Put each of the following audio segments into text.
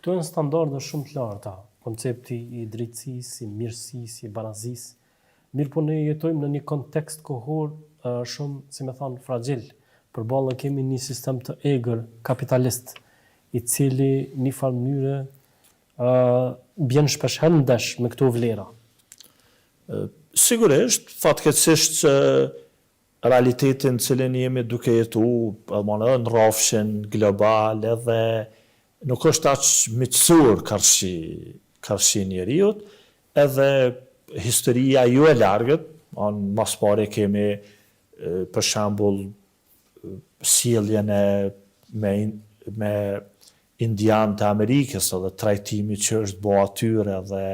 Këto janë standarde shumë të larta, koncepti i drejtësisë, i mirësisë, i barazisë. Mirë po ne jetojmë në një kontekst kohor shumë, si me thonë, fragil. Përballë kemi një sistem të egër kapitalist, i cili në një farë mënyrë bjen shpeshherë ndesh me këto vlera. Sigurisht, fatkeqësisht që realitetin cilin jemi duke jetu, në rrafshin global edhe nuk është aq miqësur karshi njeriut, edhe historia ju e largët, mas pare kemi për shembull sjelljen me indianë të Amerikës edhe trajtimi që është bo atyre dhe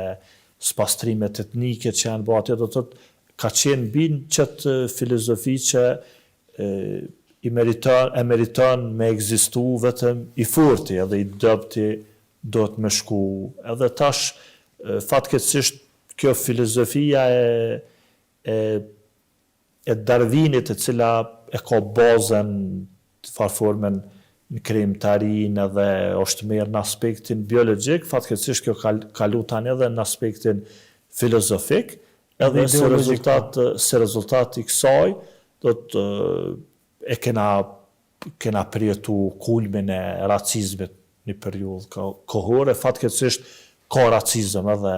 spastrimet etnike që janë bo atyre, do të thotë ka qenë bin qëtë filozofi që e meriton me egzistu vetëm i forti edhe i dobti do të më shku. Edhe tash fatkeqësisht kjo filozofia e Darwinit e cila e ka bazën të farformen në krijimtarinë edhe është merr në aspektin biologjik, fatkeqësisht kjo kalu tani edhe në aspektin filozofik, edhe si rezultat i kësaj do të e kena përjetu kulmin e racizmit një periudhë kohore, fatkeqësisht ka racizëm edhe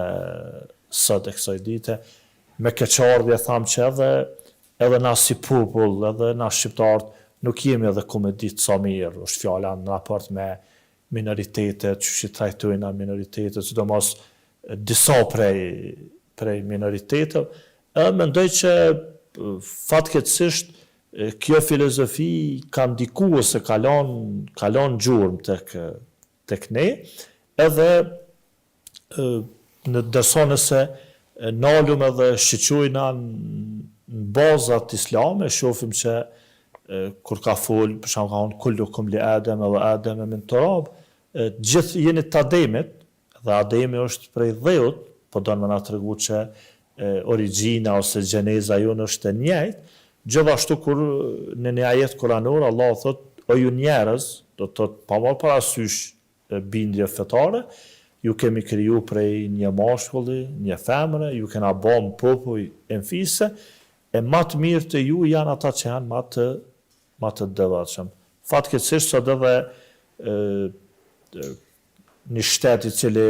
sot e kësaj dite, me keqardhje tham që edhe na si popull, edhe na shqiptarët nuk jemi edhe komedit sa mirë, është fjala në raport me minoritetet, që shi trajtojnë minoritetet, sidomos disa prej minoritetet, mendoj që fatkeqësisht kjo filozofi ka ndikuar ose kalon gjurmë tek ne, edhe në dërsa nëse nalum edhe shqyqojna në bazat islame, shofim që kur ka fol, për shembull ka thonë kullukum li Adem edhe Adem min turab, gjithë jeni të Ademit, dhe Ademi është prej dheut, po do në më na tregu që origjina ose gjeneza jonë është e njëjtë, gjithashtu kur në një ajet kuranor Allah thot, o ju njerëz, do të thot pa marrë parasysh bindje fetare, ju kemi kriju prej një mashkulli, një femre, ju kena bom popull e mfise, e më të mirë të ju janë ata që janë më të devotshëm. Fatkeqësisht sot edhe një shtet i cili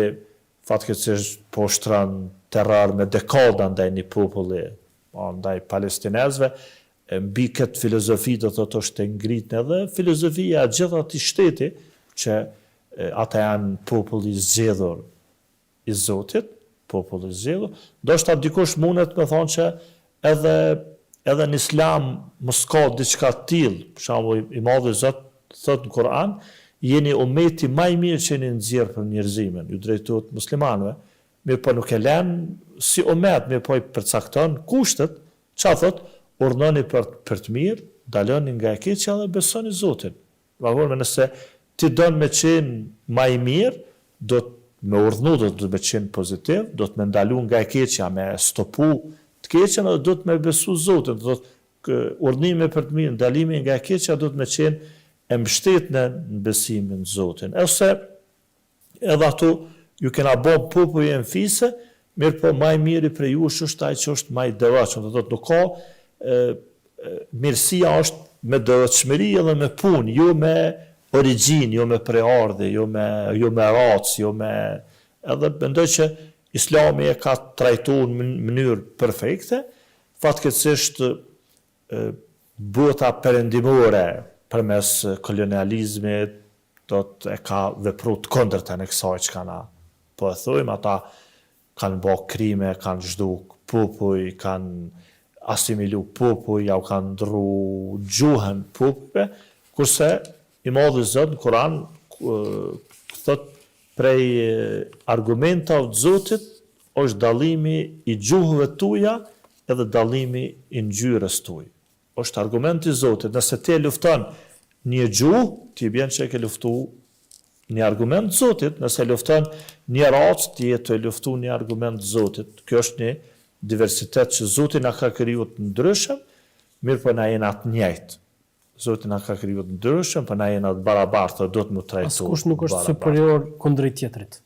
fatkeqësisht po shtron terror me dekada ndaj një populli, ndaj palestinezëve, mbi këtë filozofi do thotë është ngritën edhe filozofia e gjithë atij shteti që ata janë populli i zgjedhur i Zotit, populli i zgjedhur. Ndoshta dikush mundet me thonë që edhe në Islam mos ka diçka të tillë, për shembull i Madhi Zot thot në Kur'an, jeni ummeti më i mirë që jeni nxjerr për njerëzimin, ju drejtohet muslimanëve, mirë po nuk e lën si ummet, mirë po i përcakton kushtet, çfarë thot, urdhoni për të mirë, daloni nga e keqja dhe besoni Zotin. Vajon nëse ti don me qenë më i mirë, do të me urdhnu, do të me qenë pozitiv, do të me ndalu nga e keqja, me stopu të keqen, dhe do të me besu Zotin, do të urdhnime për të mirë, ndalimi nga e keqja, do të me qenë e mbështetne në besimin Zotin. Ose edhe ato ju kena bo popull e mfise, mirë po maj miri për ju është ai që është maj devotshëm, do të nuk ka mirësia është me devotshmëri edhe me punë, jo me origjinë, jo me preardhje, jo me racë, jo me edhe mendoj që Islami e ka trajtuar në mënyrë perfekte, fatkeqësisht bota perëndimore përmes kolonializmit do të e ka vepruar të kundërtën e kësaj që na po e thojmë, ata kanë bërë krime, kanë zhduk popull, kanë asimilu popull, ja u kanë ndru gjuhën popujve, kurse i Madhi Zot në Kur'an thot prej argumentave të Zotit është dallimi i gjuhëve tuaja edhe dallimi i ngjyrës tuaj. Është argumenti i Zotit, nëse ti lufton një gjuhë, ti bën që ke luftu një argument të Zotit, nëse lufton një racë, ti e luftu një argument të Zotit. Kjo është një diversitet që Zoti na ka krijuar të ndryshëm, mirë po na jena të njëjtë. Zoti na ka krijuar të ndryshëm, por na jena të barabartë, do të më trajtojë. Askush nuk është superior kundrejt tjetrit.